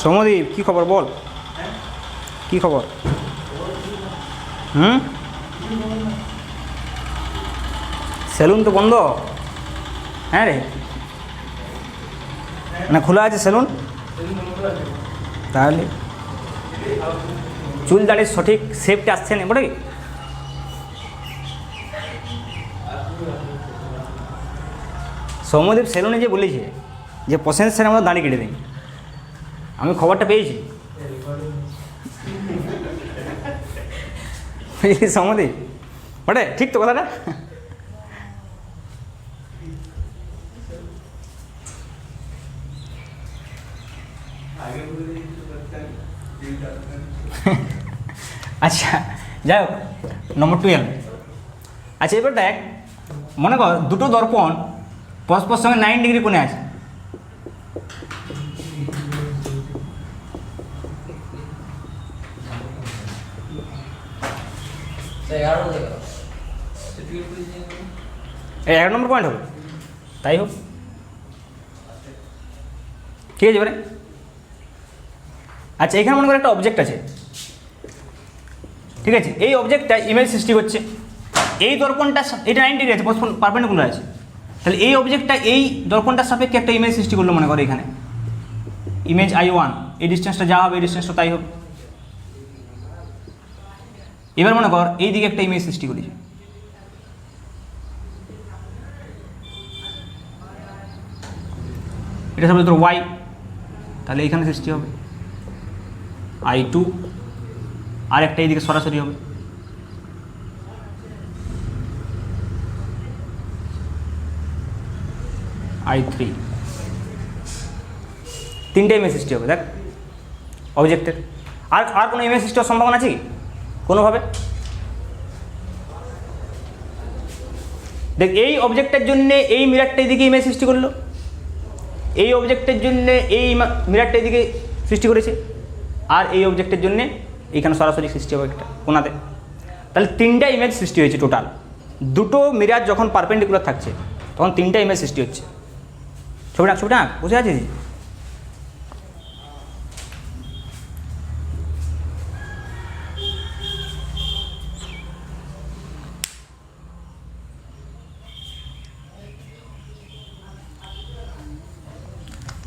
সৌম্যদীপ কী খবর বল, কী খবর? সেলুন তো বন্ধ। হ্যাঁ রে, মানে খোলা আছে সেলুন? তাহলে চুল দাড়ির সঠিক শেপটা আসছে না বটে কি? সৌম্যদীপ সেলুনে যে বলেছে যে প্রসেনজিৎ স্যার আমরা দাড়ি কেটে দিন, আমি খবরটা পেয়েছি। সৌম্যদীপ বটে ঠিক তো কথাটা? আচ্ছা যাই হোক, নম্বর 12। আচ্ছা এবার দেখ, মনে কর দুটো দর্পণ পরস্পর সঙ্গে 9 ডিগ্রি কোণে আছে। এই 11 নম্বর পয়েন্ট হবে, তাই হোক, ঠিক আছে এবারে। আচ্ছা এখানে মনে করো একটা অবজেক্ট আছে, ঠিক আছে, এই অবজেক্টটা ইমেজ সৃষ্টি করছে, এই দর্পণটা এটা 9 ডিগ্রি আছে, পারপেন্ডিকুলার আছে, তাহলে এই অবজেক্টটা এই দর্পণটার সাপেক্ষে একটা ইমেজ সৃষ্টি করলো মনে করো এখানে, ইমেজ I1, এই ডিস্টেন্সটা যা হবে এই ডিস্টেন্সটা তাই হবে। এবার মনে কর এই দিকে একটা ইমেজ সৃষ্টি করেছে, এটা সব তোর Y, তাহলে এইখানে সৃষ্টি হবে I2, আর একটা এইদিকে সরাসরি হবে I3, তিনটে ইমেজ সৃষ্টি হবে দেখ অবজেক্টের। আর কোনো ইমেজ সৃষ্টি হওয়ার সম্ভাবনা আছে কি কোনোভাবে? দেখ এই অবজেক্টের জন্য এই মিরারটা এইদিকে ইমেজ সৃষ্টি করলো, এই অবজেক্টের জন্য এই মিরারটা এইদিকে সৃষ্টি করেছে, আর এই অবজেক্টের জন্য এইখানে সরাসরি সৃষ্টি হবে একটা কোনাতে। তাহলে তিনটা ইমেজ সৃষ্টি হয়েছে টোটাল। দুটো মিরার যখন পারপেন্ডিকুলার থাকছে তখন তিনটা ইমেজ সৃষ্টি হচ্ছে। ছবিটা বুঝে আছিস?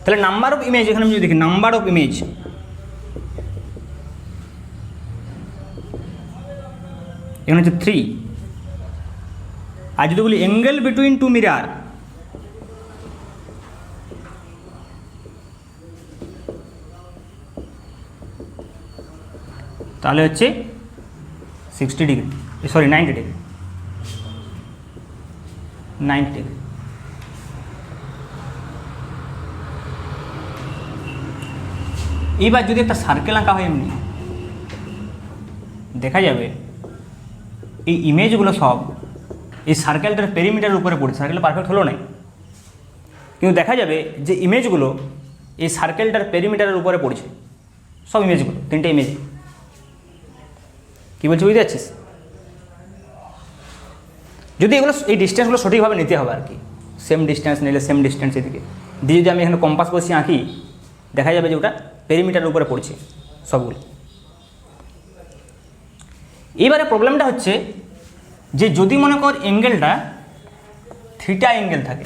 তাহলে নাম্বার অফ ইমেজ, এখানে আমি যদি দেখি নাম্বার অফ ইমেজ, এখানে হচ্ছে 3। আর যদি বলি অ্যাঙ্গেল বিটুইন টু মিরার, তাহলে হচ্ছে 60 ডিগ্রি, সরি 90 ডিগ্রি, 90 ডিগ্রি। এইবার যদি একটা সার্কেল আঁকা হয় এমনি, দেখা যাবে এই ইমেজগুলো সব এই সার্কেলটার পেরিমিটারের উপরে পড়ছে। সার্কেলটা পারফেক্ট হলো না, কিন্তু দেখা যাবে যে ইমেজগুলো এই সার্কেলটার পেরিমিটারের উপরে পড়ছে, সব ইমেজগুলো, তিনটে ইমেজ। কী বলছি বুঝতে পারছিস? যদি এগুলো এই ডিস্টেন্সগুলো সঠিকভাবে নিতে হবে আর কি, সেম ডিস্টেন্স নিলে সেম ডিস্টেন্স এদিকে দিয়ে যদি আমি এখানে কম্পাস বসিয়ে আঁকি, দেখা যাবে যে ওটা পেরিমিটারের উপরে পড়ছে সবগুলো। এবারে প্রবলেমটা হচ্ছে যে যদি মনে কর অ্যাঙ্গেলটা থিটা অ্যাঙ্গেল থাকে,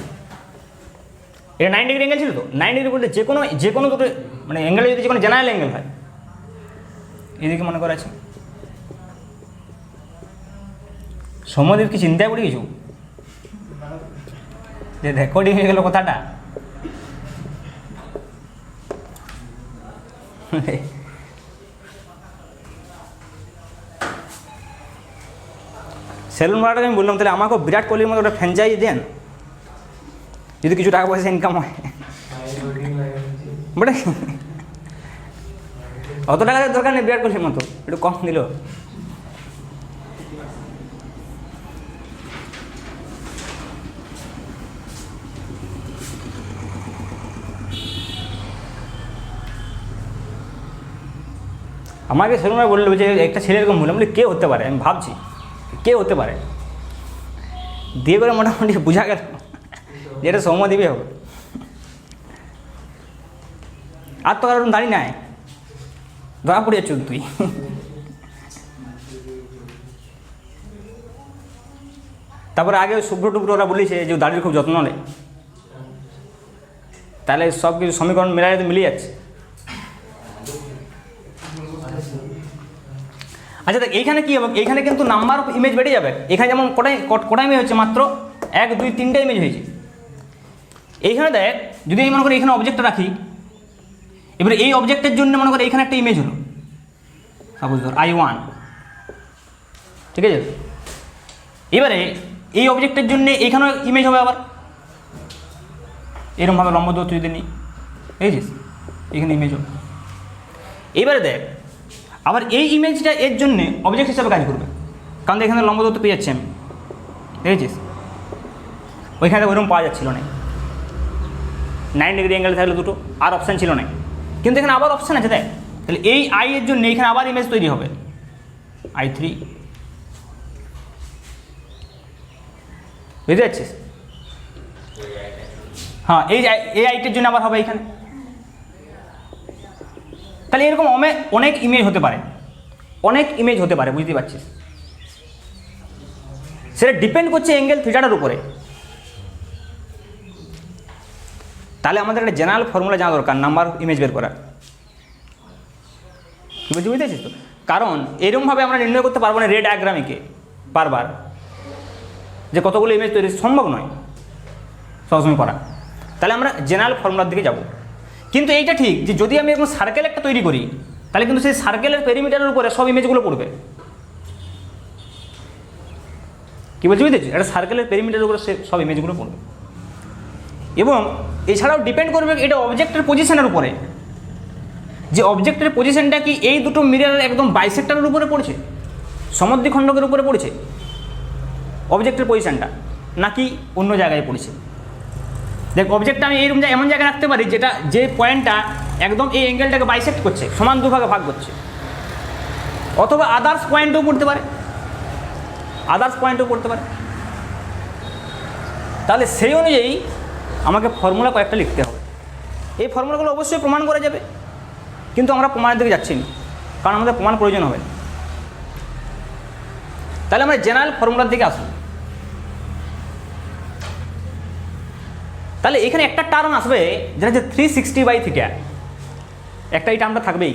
এটা 9 ডিগ্রি অ্যাঙ্গেল ছিল তো, 9 ডিগ্রি বলতে যে কোনো দুটো মানে অ্যাঙ্গেলে যদি যে কোনো জেনারেল অ্যাঙ্গেল হয়, এদিকে মনে করা আছে। সৌম্যদীপ কি চিন্তায় পড়ে কিছু যে রেকর্ডিং হয়ে গেল কথাটা? সেলুন ভাড়াটাকে আমি বললাম তাহলে আমাকেও বিরাট কোহলির মতো একটা ফ্র্যাঞ্চাইজি দেন, যদি কিছু টাকা পয়সা ইনকাম হয়। বটে অত টাকা দরকার নেই বিরাট কোহলির মতো, একটু কম দিল। আমাকে সেরকম বললো যে একটা ছেলে এরকম বললাম, বলি কে হতে পারে, আমি ভাবছি কে হতে পারে, দিয়ে করে মোটামুটি বোঝা গেল যে এটা সৌম্যদীপই হবে। আর তো কারণ দাঁড়িয়ে নাই, ধরা পড়ে যাচ্ছ তুই। তারপরে আগে শুভ্র টুভ্র ওরা বলেছে যে দাড়ির খুব যত্ন নেয়, তাহলে সব কিছু সমীকরণ মেলায় তো মিলে যাচ্ছে। আচ্ছা দেখ এইখানে কী হবে, এইখানে কিন্তু নাম্বার অফ ইমেজ বেড়ে যাবে। এখানে যেমন কটা ইমেজ হচ্ছে, মাত্র 1 2 3টে ইমেজ হয়েছে। এইখানে দেখ যদি আমি মনে করি এখানে অবজেক্টটা রাখি, এবারে এই অবজেক্টের জন্য মনে করি এখানে একটা ইমেজ হলো, সাপোজ ধর I1, ঠিক আছে। এবারে এই অবজেক্টের জন্য এইখানেও ইমেজ হবে আবার এরকমভাবে লম্ব দূরত্ব যদি নিই, বুঝেছিস, এখানে ইমেজ হবে। এবারে দেখ আবার এই ইমেজটা এর জন্যে অবজেক্ট হিসাবে কাজ করবে, কারণ এখানে লম্ব দূরত্ব পেয়ে যাচ্ছি আমি, দেখেছিস। ওইখানে ওইরকম পাওয়া যাচ্ছিল না, 9 ডিগ্রি অ্যাঙ্গেল থাকলে দুটো, আর অপশান ছিল না, কিন্তু এখানে আবার অপশান আছে। দেখ তাহলে এই আই এর জন্য এখানে আবার ইমেজ তৈরি হবে, I3, বুঝতে পারছিস। হ্যাঁ এই আইটের জন্য আবার হবে এখানে। তাহলে এরকম অনেক ইমেজ হতে পারে, অনেক ইমেজ হতে পারে, বুঝতে পারছিস। সেটা ডিপেন্ড করছে অ্যাঙ্গেল থিটাটার উপরে। তাহলে আমাদের একটা জেনারেল ফর্মুলা জানা দরকার নাম্বার অফ ইমেজ বের করার, কি বলছি, বুঝতে পারছিস তো। কারণ এরকমভাবে আমরা নির্ণয় করতে পারবো না রে ডায়াগ্রামিকে বারবার যে কতগুলো ইমেজ তৈরি সম্ভব নয় সবসময় করা। তাহলে আমরা জেনারেল ফর্মুলার দিকে যাব। কিন্তু এইটা ঠিক যে যদি আমি এরকম সার্কেল একটা তৈরি করি, তাহলে কিন্তু সেই সার্কেলের পেরিমিটারের উপরে সব ইমেজগুলো পড়বে, কি বলছি, বুঝতে পারছিস। একটা সার্কেলের পেরিমিটারের উপরে সব ইমেজগুলো পড়বে। এবং এছাড়াও ডিপেন্ড করবে এটা অবজেক্টের পজিশনের উপরে, যে অবজেক্টের পজিশনটা কি এই দুটো মিররের একদম বাইসেক্টরের উপরে পড়ছে, সমদ্বিখণ্ডকের উপরে পড়ছে অবজেক্টের পজিশনটা, নাকি অন্য জায়গায় পড়ছে। দেখ অবজেক্টটা আমি এইরকম এমন জায়গায় রাখতে পারি যেটা যে পয়েন্টটা একদম এই অ্যাঙ্গেলটাকে বাইসেক্ট করছে, সমান দুভাগে ভাগ করছে, অথবা আদার্স পয়েন্টও পড়তে পারে, তাহলে সেই অনুযায়ী আমাকে ফর্মুলা কয়েকটা লিখতে হবে। এই ফর্মুলাগুলো অবশ্যই প্রমাণ করা যাবে, কিন্তু আমরা প্রমাণের দিকে যাচ্ছি না, কারণ আমাদের প্রমাণ প্রয়োজন হবে না। তাহলে আমরা জেনারেল ফর্মুলার দিকে আসবো। তাহলে এখানে একটা টার্ম আসবে যেটা হচ্ছে 360/θ, একটা এই টার্মটা থাকবেই।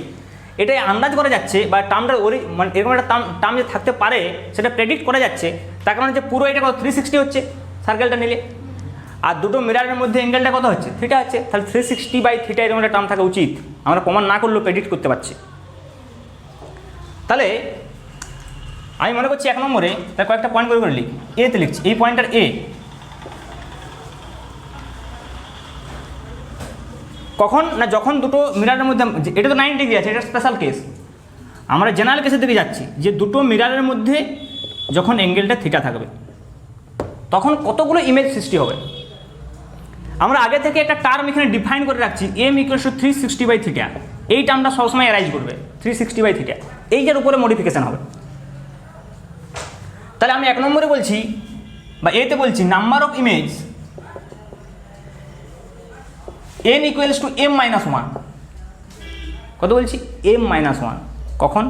এটাই আন্দাজ করা যাচ্ছে, বা টার্মটার মানে এরকম একটা টার্ম যে থাকতে পারে সেটা প্রেডিক্ট করা যাচ্ছে, তার কারণে যে পুরো এটা কত 360 হচ্ছে সার্কেলটা নিলে, আর দুটো মিরারের মধ্যে অ্যাঙ্গেলটা কত হচ্ছে, থিটা হচ্ছে। তাহলে 360/θ এরকম একটা টার্ম থাকা উচিত, আমরা প্রমাণ না করলেও প্রেডিক্ট করতে পারছি। তাহলে আমি মনে করছি 1 নম্বরে তার কয়েকটা পয়েন্ট করে লিখ, এতে লিখছি, এই পয়েন্টটার এ কখন না, যখন দুটো মিরারের মধ্যে, এটা তো 90 ডিগ্রি আছে, এটা স্পেশাল কেস, আমরা জেনারেল কেসের দিকে যাচ্ছি, যে দুটো মিরারের মধ্যে যখন অ্যাঙ্গেলটা থিটা থাকবে তখন কতগুলো ইমেজ সৃষ্টি হবে। আমরা আগে থেকে একটা টার্ম এখানে ডিফাইন করে রাখছি, m = 360/θ, এই টার্মটা সবসময় অ্যারাইজ করবে 360/θ, এইটার উপরে মডিফিকেশান হবে। তাহলে আমি 1 নম্বরে বলছি, বা এতে বলছি number of image n = m-1, কত বলছি, m-1, কখন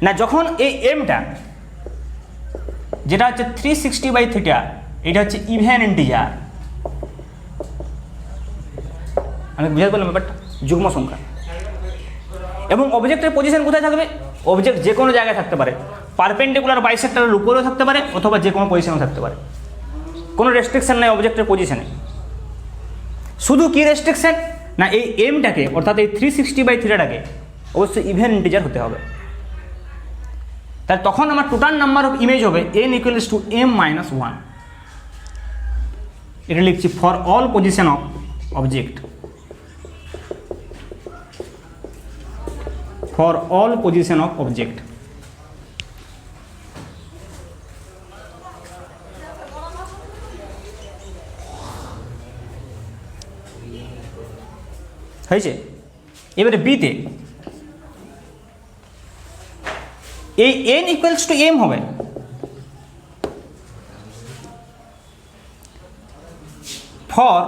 না, যখন এই mটা যেটা হচ্ছে 360/θ, এটা হচ্ছে ইভেন ইন্টিজার, আমি বুঝাতে পারলাম ব্যাপারটা, যুগ্ম সংখ্যা। এবং অবজেক্টের পজিশন কোথায় থাকবে, অবজেক্ট যে কোনো জায়গায় থাকতে পারে, পারপেন্ডিকুলার বাইসেক্টরের উপরেও থাকতে পারে, অথবা যে কোনো পজিশনেও থাকতে পারে, কোনো রেস্ট্রিকশন নেই অবজেক্টের পজিশনে। শুধু কি রেস্ট্রিকশন না, এই এমটাকে অর্থাৎ এই 360/θটাকে অবশ্যই ইভেন ইন্টিজার হতে হবে। তাহলে তখন আমার টোটাল নাম্বার অফ ইমেজ হবে n = m-1, এটা লিখছি for all position of object, for all position of object. হয়েছে। এবারে বিতে এই n = m হবে, ফর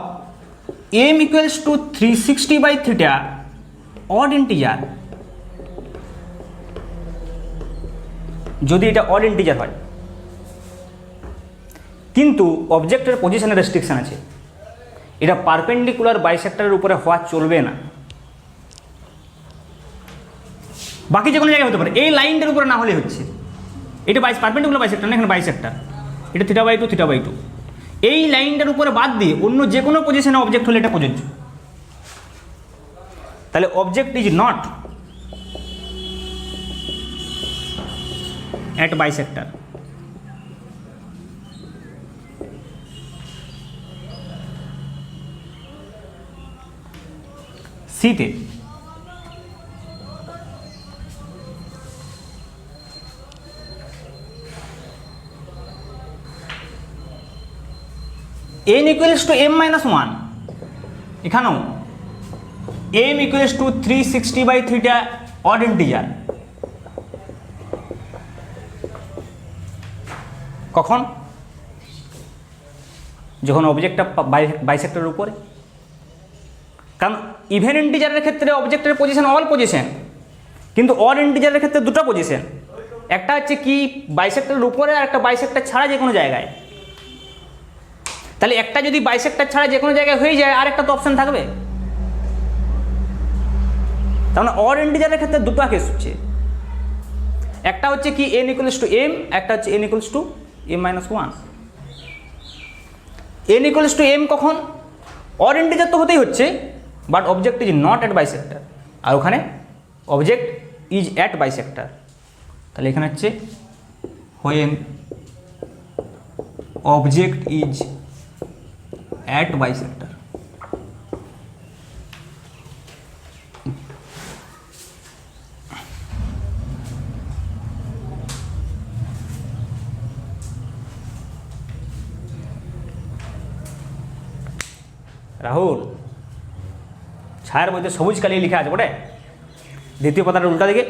m = 360/θ অড ইন্টিজার, যদি এটা অড ইন্টিজার হয়, কিন্তু অবজেক্টের পজিশনের রেস্ট্রিকশন আছে, এটা পারপেন্ডিকুলার বাইসেক্টরের উপরে হওয়া চলবে না। বাকি যে কোনো জায়গায় হতে পারে, এই লাইনটার উপরে না হলে হচ্ছে। এটা পারপেন্ডিকুলার বাইসেক্টর না, এখানে বাইসেক্টর, এটা θ/2 θ/2, এই লাইনটার উপরে বাদ দিয়ে অন্য যে কোনো পজিশনে অবজেক্ট হলে এটা প্রযোজ্য। তাহলে object is not at bisector. সিতে n equals to m-1, এখানেও m equals to 360/θ odd integer. কখন? যখন অবজেক্টটা বাইসেক্টরের উপরে। কারণ ইভেন ইন্টিজারের ক্ষেত্রে অবজেক্টের পজিশন অল পজিশন, কিন্তু অড ইন্টিজারের ক্ষেত্রে দুটো পজিশন, একটা হচ্ছে কি বাইসেক্টরের উপরে, আর একটা বাইসেক্টর ছাড়া যে কোনো জায়গায়। তাহলে একটা যদি বাইসেক্টর ছাড়া যে কোনো জায়গায় হয়ে যায়, আর একটা তো অপশন থাকবে। তার মানে অড ইন্টিজারের ক্ষেত্রে দুটো কেস হচ্ছে, একটা হচ্ছে কি n equals to m, একটা হচ্ছে n equals to m-1। n equals to m কখন? অড ইন্টিজার তো হতেই হচ্ছে, but object is not at bisector, আর ওখানে অবজেক্ট ইজ অ্যাট বাইসেক্টর। তাহলে এখানে হচ্ছে when object is at bisector। Rahul, ছায়ার মধ্যে সবুজ কালি লেখা আছে বটে, দ্বিতীয় পাতাটা উল্টা দিকে।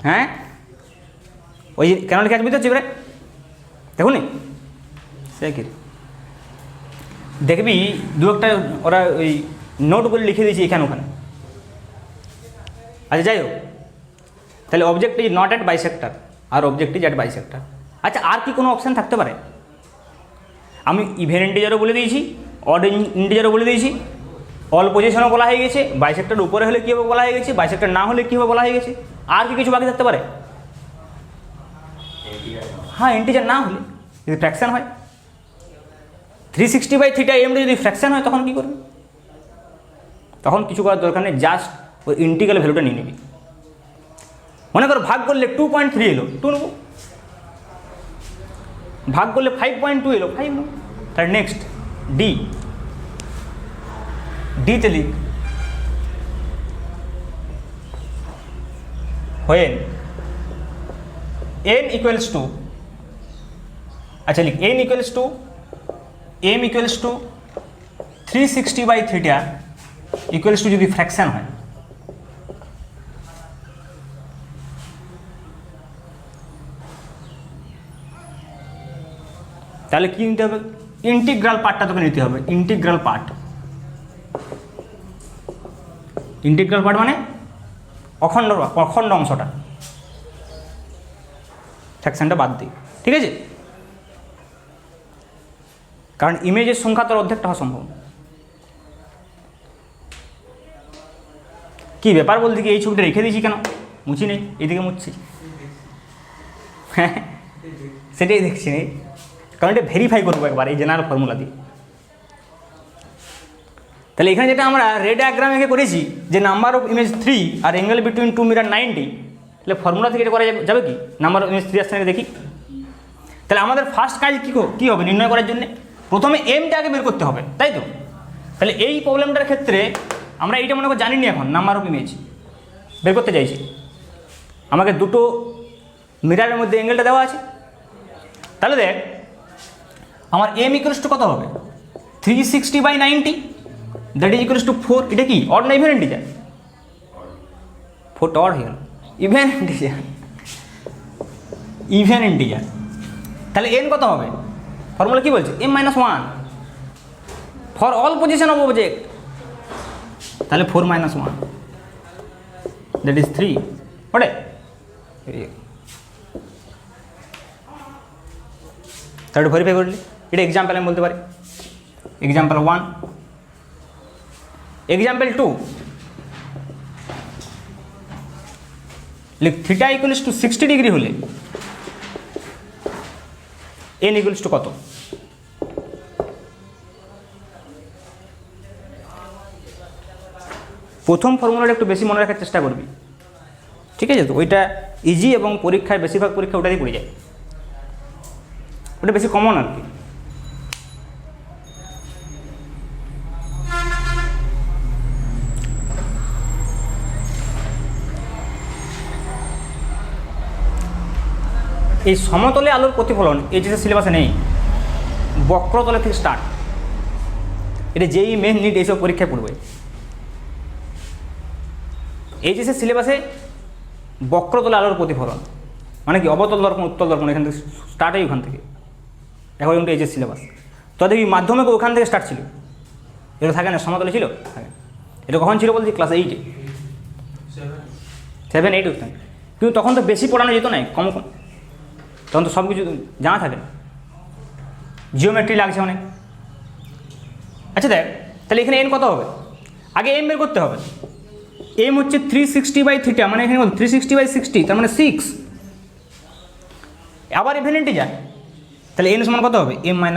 হ্যাঁ, ওই কেন লেখা আছে বুঝতে পারছি এবারে? দেখুন সে কি দেখবি দু একটা ওরা ওই নোট করে লিখে দিয়েছি এখানে ওখানে। আচ্ছা যাই হোক, তাহলে object is not at bisector আর অবজেক্ট ইজ অ্যাট বাইসেক্টর। আচ্ছা আর কি কোনো অপশান থাকতে পারে? আমি ইভেন ইন্টিজারও বলে দিয়েছি, অড ইন্টিজারও বলে দিয়েছি, অল পজিশনও বলা হয়ে গেছে, বাইসেক্টর উপরে হলে কী হবে বলা হয়ে গেছে, বাইসেক্টর না হলে কী হবে বলা হয়ে গেছে। আর কি কিছু বাকি থাকতে পারে? হ্যাঁ, ইন্টিজার না হলে যদি ফ্র্যাকশন হয়, 360/θ এমটা যদি ফ্র্যাকশন হয় তখন কী করবে? তখন কিছু করার দরকার নেই, জাস্ট ওই ইন্টিগ্রাল ভ্যালুটা নিয়ে নিবি। মনে করো ভাগ করলে 2.3 এলো, 2 নেবো। ভাগ করলে 5.2 এলো, 5 নেবো। তাহলে নেক্সট ডিতে লিখ when n equals to, আচ্ছা লিখ n equals to m equals to 360/θ equals to যদি ফ্র্যাকশন হয়, তাহলে কি নিতে হবে? ইন্টিগ্রাল পার্টটা তোকে নিতে হবে। ইন্টিগ্রাল পার্ট মানে অখণ্ড অংশটা, সেকশনটা বাদ দিই, ঠিক আছে? কারণ ইমেজের সংখ্যা তোর অর্ধেকটা হওয়া সম্ভব। কি ব্যাপার বলতে কি এই ছবিটা রেখে দিয়েছি কেন? মুছি নেই, এদিকে মুছছি। হ্যাঁ সেটাই দেখছি নেই, কারণ এটা ভেরিফাই করবো একবার এই জেনারেল ফর্মুলা দিয়ে। তাহলে এখানে যেটা আমরা রেড ডায়াগ্রাম এঁকে করেছি যে নাম্বার অফ ইমেজ 3 আর অ্যাঙ্গেল বিটুইন 2 মিরর 90, তাহলে ফর্মুলা থেকে এটা করা যাবে কি? নাম্বার অফ ইমেজ 3 আসছে দেখি। তাহলে আমাদের ফার্স্ট কাজ কী হবে নির্ণয় করার জন্য? প্রথমে এমটা আগে বের করতে হবে, তাই তো? তাহলে এই প্রবলেমটার ক্ষেত্রে আমরা এইটা মনে করে জানি না, এখন নাম্বার অফ ইমেজ বের করতে চাইছি। আমাকে দুটো মিরারের মধ্যে অ্যাঙ্গেলটা দেওয়া আছে। তাহলে দেখ আমার এম ইকুয়ালস টু কত হবে? 360/90, দ্যাট ইজ ইকুয়ালস টু 4। এটা কি অড না ইভেন ইন্টিজার? 4টা অড হয়ে গেল, ইভেন ইন্টিজার। তাহলে এন কত হবে? ফর্মুলা কি বলছে? m-1 for all position of object. তাহলে 4 - 1 দ্যাট ইজ 3 ওরে তাহলে ভেরিফাই করলে এটা এক্সাম্পল আমি বলতে পারি এক্সাম্পল 1 এক্সাম্পল 2 লিখ থিটা ইকুয়ালস টু 60 ডিগ্রি হলে এন ইকুয়ালস টু কত? প্রথম ফর্মুলাটা একটু বেশি মনে রাখার চেষ্টা করবি, ঠিক আছে? তো ওইটা ইজি এবং পরীক্ষায় বেশিরভাগ পরীক্ষা ওটাতেই পড়ে যায়, ওটা বেশি কমন আর কি। এই সমতলে আলোর প্রতিফলন এইচএসের সিলেবাসে নেই, বক্রতলে থেকে স্টার্ট। এটা যেই মেন নিট এইসব পরীক্ষায় পড়বে। এইচএসের সিলেবাসে বক্রতলে আলোর প্রতিফলন মানে কি অবতল দর্পণ উত্তল দর্পণ এখান থেকে স্টার্ট হয়, ওখান থেকে অ্যাকর্ডিং টু এইচএস সিলেবাস। তো দেখবি মাধ্যমিক ওখান থেকে স্টার্ট ছিল, এটা থাকে না সমতলে ছিল থাকে। এটা কখন ছিল বলছি ক্লাস 8-এ 7-8 ওখানে, কিন্তু তখন তো বেশি পড়ানো যেত না, কম কম, তখন তো সব কিছু জানা থাকে, জিওমেট্রি লাগছে অনেক। আচ্ছা দেখ তাহলে এখানে এন কত হবে, আগে এম বের করতে হবে। এম হচ্ছে 360/θ, মানে এখানে 360/60, তার মানে 6। আবার ইভেনেন্টে যায়, তাহলে এন সমান কত হবে, m-1,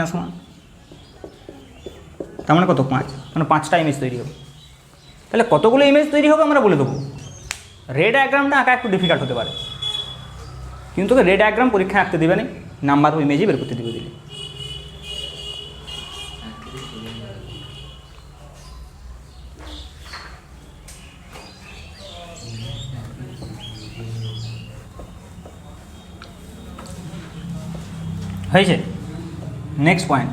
তার মানে কত 5, মানে 5টা ইমেজ তৈরি হবে। তাহলে কতগুলো ইমেজ তৈরি হবে আমরা বলে দেবো। রে ডায়াগ্রামটা আঁকা একটু ডিফিকাল্ট হতে পারে, কিন্তু তোকে রে ডায়াগ্রাম পরীক্ষায় আঁকতে দেবে না, নাম্বার ও ইমেজই বের করতে দেবে দিলে। হয়েছে? Next point,